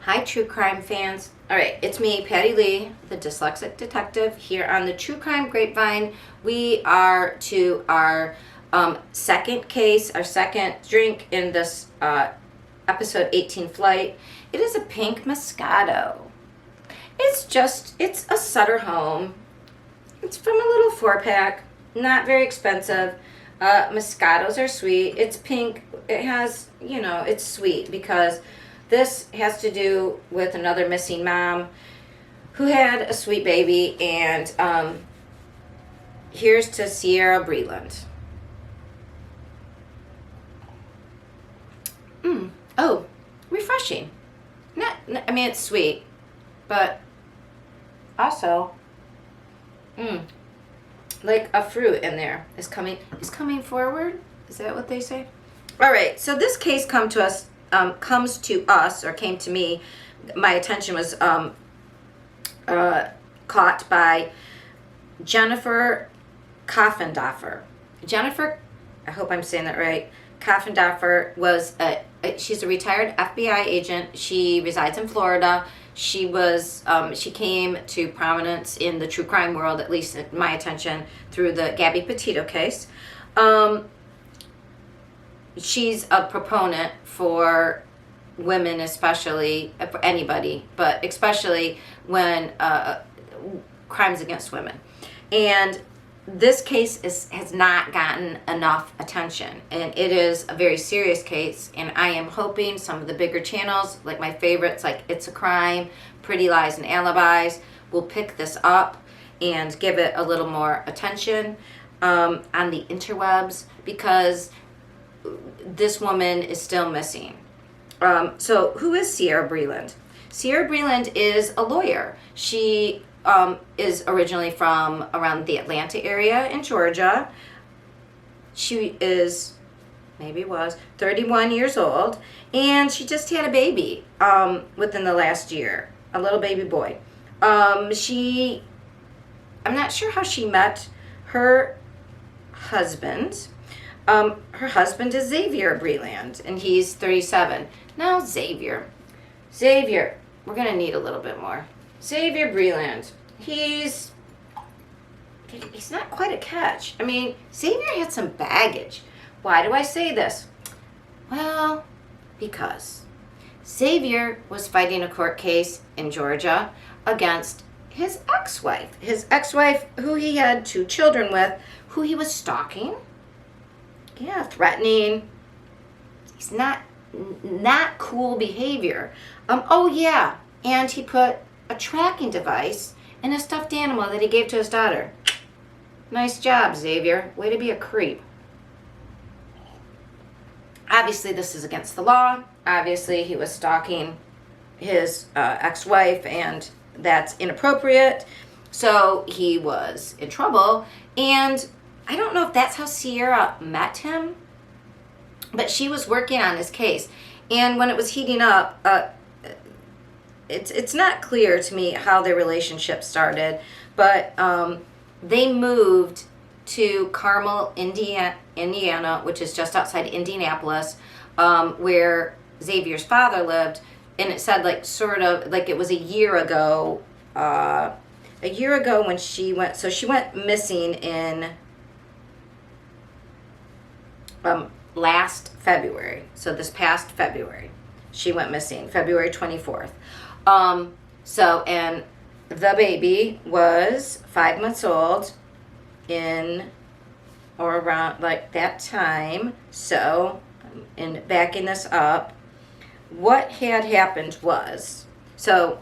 Hi, true crime fans. All right, it's me, Patti Lee, the dyslexic detective, here on the True Crime Grapevine. We are to our second case, our second drink in this episode 18 flight. It is a Pink Moscato. It's a Sutter home. It's from a little 4-pack, not very expensive. Moscatos are sweet. It's pink. It has, it's sweet because this has to do with another missing mom who had a sweet baby, and here's to Ciera Breland. Oh, refreshing. It's sweet, but also, like a fruit in there is coming forward. Is that what they say? All right. So this case came to us, or came to me. My attention was caught by Jennifer Coffendorfer. Jennifer, I hope I'm saying that right. Coffendorfer was she's a retired FBI agent. She resides in Florida. She came to prominence in the true crime world, at least at my attention, through the Gabby Petito case. She's a proponent for women, especially, for anybody, but especially when crimes against women. And this case has not gotten enough attention, and it is a very serious case, and I am hoping some of the bigger channels, like my favorites, like It's a Crime, Pretty Lies and Alibis, will pick this up and give it a little more attention on the interwebs, because this woman is still missing. So who is Ciera Breland? Ciera Breland is a lawyer. She is originally from around the Atlanta area in Georgia. She is, maybe was, 31 years old, and she just had a baby within the last year, a little baby boy. I'm not sure how she met her husband. Her husband is Xavier Breland, and he's 37. Now, Xavier, we're going to need a little bit more. Xavier Breland, he's not quite a catch. Xavier had some baggage. Why do I say this? Well, because Xavier was fighting a court case in Georgia against his ex-wife, who he had 2 children with, who he was stalking. Yeah, threatening. He's not cool behavior. Oh yeah, and he put a tracking device in a stuffed animal that he gave to his daughter. Nice job, Xavier. Way to be a creep. Obviously, this is against the law. Obviously, he was stalking his ex-wife, and that's inappropriate. So he was in trouble, and I don't know if that's how Ciera met him, but she was working on his case. And when it was heating up, it's not clear to me how their relationship started, but they moved to Carmel, Indiana, which is just outside Indianapolis, where Xavier's father lived. And it said it was a year ago when she went. So she went missing in last February. So this past February, she went missing, February 24th. And the baby was 5 months old in or around like that time. So, in backing this up, what had happened was, so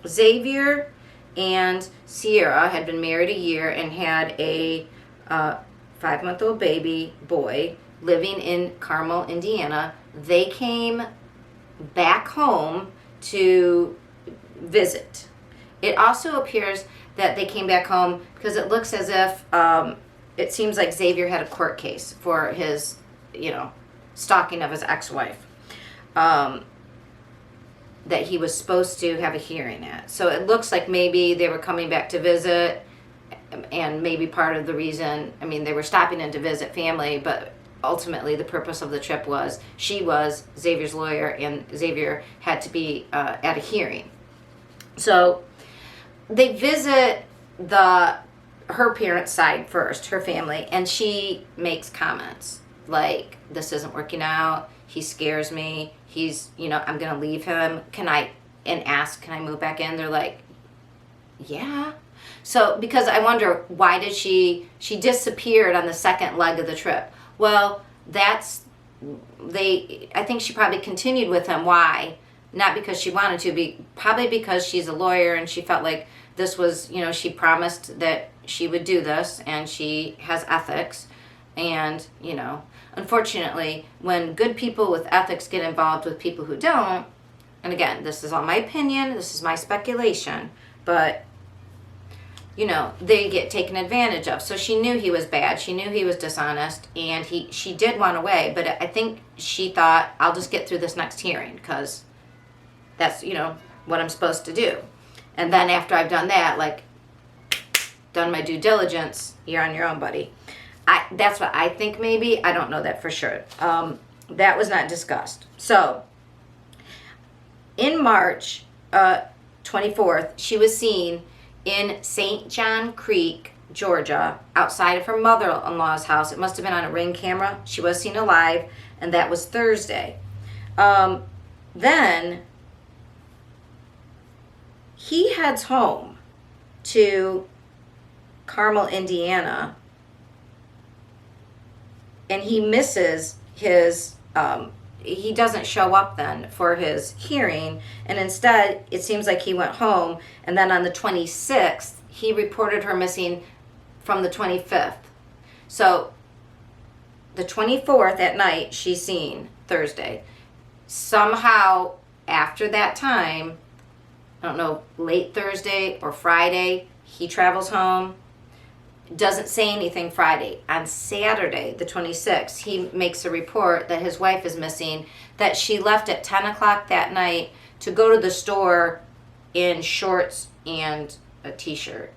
Xavier and Ciera had been married a year and had a 5-month-old baby boy living in Carmel, Indiana. They came back home to visit. It also appears that they came back home because it looks as if it seems like Xavier had a court case for his, stalking of his ex-wife that he was supposed to have a hearing at. So it looks like maybe they were coming back to visit, and maybe part of the reason, they were stopping in to visit family, but ultimately the purpose of the trip was she was Xavier's lawyer, and Xavier had to be at a hearing. So they visit her parents' side first, her family, and she makes comments like, this isn't working out, he scares me, he's, I'm gonna leave him, can I move back in? They're like, yeah. So, because I wonder, why did she disappeared on the second leg of the trip? Well, I think she probably continued with him. Why? Not because she wanted to, probably because she's a lawyer and she felt like this was, she promised that she would do this and she has ethics. And, unfortunately, when good people with ethics get involved with people who don't, and again, this is all my opinion, this is my speculation, but, they get taken advantage of. So she knew he was bad, she knew he was dishonest, and she did want away, but I think she thought, I'll just get through this next hearing, because that's, what I'm supposed to do. And then after I've done that, like, done my due diligence, you're on your own, buddy. That's what I think, maybe. I don't know that for sure. That was not discussed. So, in March 24th, she was seen in St. John Creek, Georgia, outside of her mother-in-law's house. It must have been on a Ring camera. She was seen alive, and that was Thursday. Then he heads home to Carmel, Indiana, and he misses his, he doesn't show up then for his hearing, and instead it seems like he went home, and then on the 26th he reported her missing from the 25th. So the 24th at night she's seen, Thursday. Somehow after that time, I don't know, late Thursday or Friday, he travels home. Doesn't say anything Friday. On Saturday, the 26th, he makes a report that his wife is missing, that she left at 10 o'clock that night to go to the store in shorts and a t-shirt.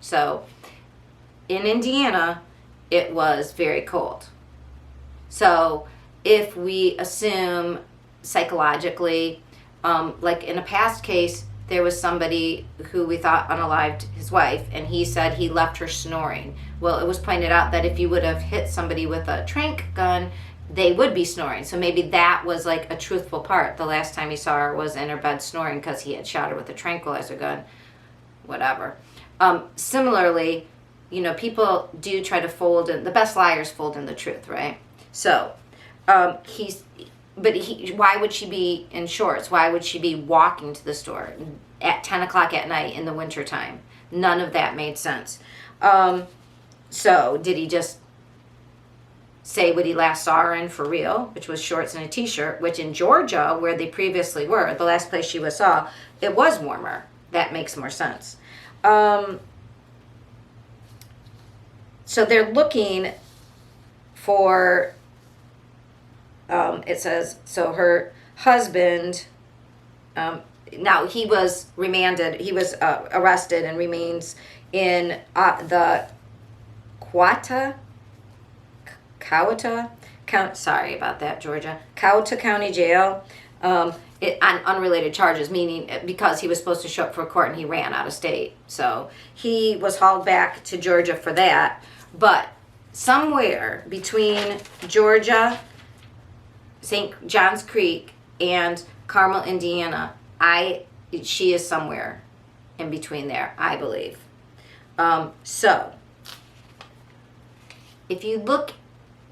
So, in Indiana, it was very cold. So, if we assume psychologically, like in a past case, there was somebody who we thought unalived his wife, and he said he left her snoring. Well, it was pointed out that if you would have hit somebody with a tranq gun, they would be snoring. So maybe that was like a truthful part. The last time he saw her was in her bed snoring because he had shot her with a tranquilizer gun. Whatever. Similarly, people do try to fold in, the best liars fold in the truth, right? So, why would she be in shorts? Why would she be walking to the store at 10 o'clock at night in the wintertime? None of that made sense. So did he just say what he last saw her in for real, which was shorts and a t-shirt, which in Georgia, where they previously were, the last place she was saw, it was warmer. That makes more sense. So they're looking for... it says, so her husband, now he was remanded, he was arrested and remains in the Coweta County Jail on unrelated charges, meaning because he was supposed to show up for court and he ran out of state. So he was hauled back to Georgia for that. But somewhere between Georgia, St. John's Creek, and Carmel, Indiana, she is somewhere in between there, I believe. So, if you look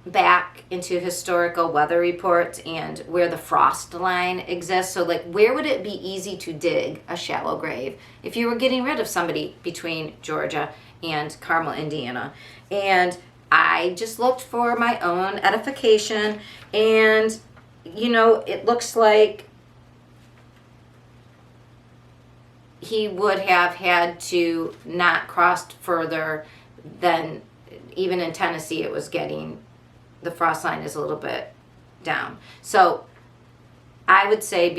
back into historical weather reports and where the frost line exists, so like where would it be easy to dig a shallow grave if you were getting rid of somebody between Georgia and Carmel, Indiana? And I just looked for my own edification, and it looks like he would have had to not cross further than, even in Tennessee, it was getting, the frost line is a little bit down. So I would say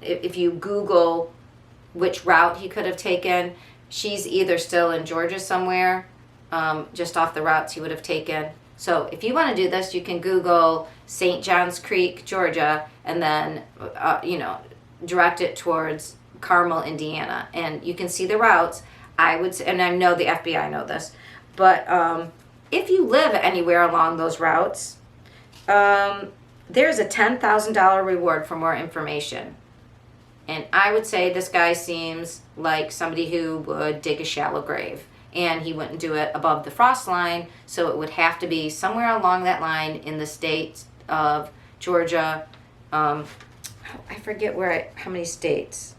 if you Google which route he could have taken, she's either still in Georgia somewhere, just off the routes he would have taken. So if you want to do this, you can Google St. Johns Creek, Georgia, and then, direct it towards Carmel, Indiana. And you can see the routes. I would say, and I know the FBI know this, but if you live anywhere along those routes, there's a $10,000 reward for more information. And I would say this guy seems like somebody who would dig a shallow grave. And he wouldn't do it above the frost line, so it would have to be somewhere along that line in the state of Georgia. I forget how many states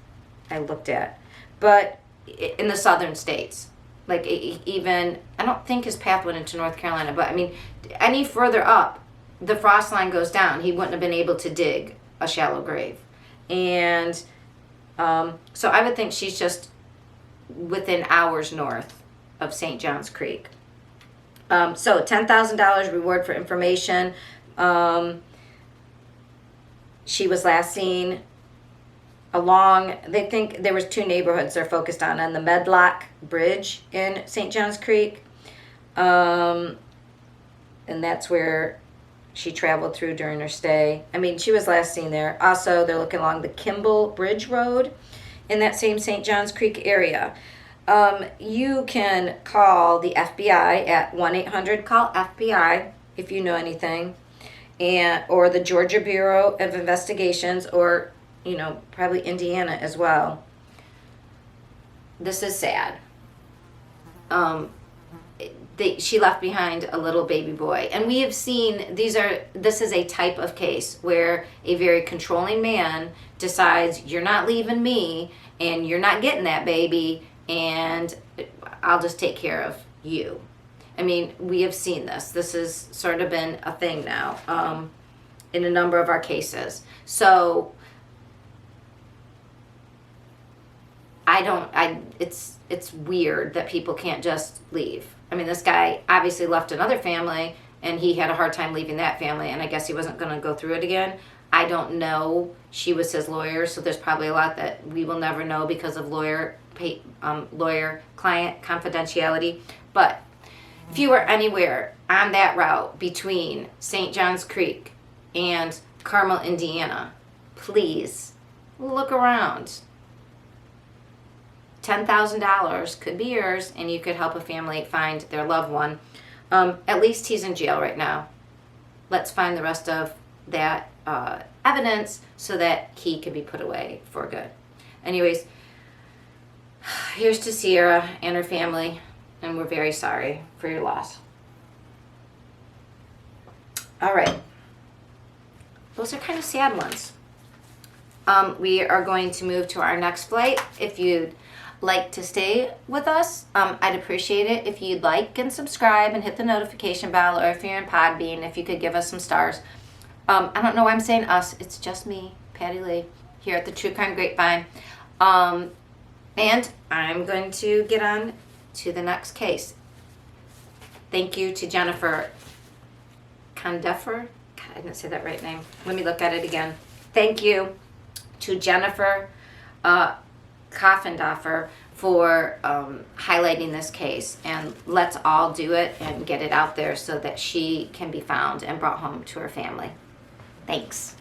I looked at, but in the southern states. Like even, I don't think his path went into North Carolina, but I mean, any further up, the frost line goes down. He wouldn't have been able to dig a shallow grave. And so I would think she's just within hours north of St. Johns Creek. So $10,000 reward for information. She was last seen along, they think there was 2 neighborhoods they're focused on the Medlock Bridge in St. Johns Creek. And that's where she traveled through during her stay. I mean, she was last seen there. Also, they're looking along the Kimball Bridge Road in that same St. Johns Creek area. You can call the FBI at 1-800-CALL-FBI if you know anything, or the Georgia Bureau of Investigations, or probably Indiana as well. This is sad. She left behind a little baby boy, and we have seen this is a type of case where a very controlling man decides, you're not leaving me and you're not getting that baby, and I'll just take care of you. I mean, we have seen this. This has sort of been a thing now in a number of our cases. So it's weird that people can't just leave. I mean, this guy obviously left another family, and he had a hard time leaving that family, and I guess he wasn't going to go through it again. I don't know. She was his lawyer, so there's probably a lot that we will never know because of lawyer-client confidentiality. But if you were anywhere on that route between St. Johns Creek and Carmel, Indiana, please look around. $10,000 could be yours, and you could help a family find their loved one. At least he's in jail right now. Let's find the rest of that evidence so that he can be put away for good. Anyways, here's to Ciera and her family, and we're very sorry for your loss. All right. Those are kind of sad ones. We are going to move to our next flight. If you'd like to stay with us, I'd appreciate it if you'd like and subscribe and hit the notification bell, or if you're in Podbean, if you could give us some stars. I don't know why I'm saying us. It's just me, Patti Lee, here at the True Crime Grapevine. And I'm going to get on to the next case. Thank you to Jennifer Condefer. God, I didn't say that right name. Let me look at it again. Thank you to Jennifer Coffendoffer for highlighting this case, and let's all do it and get it out there so that she can be found and brought home to her family. Thanks.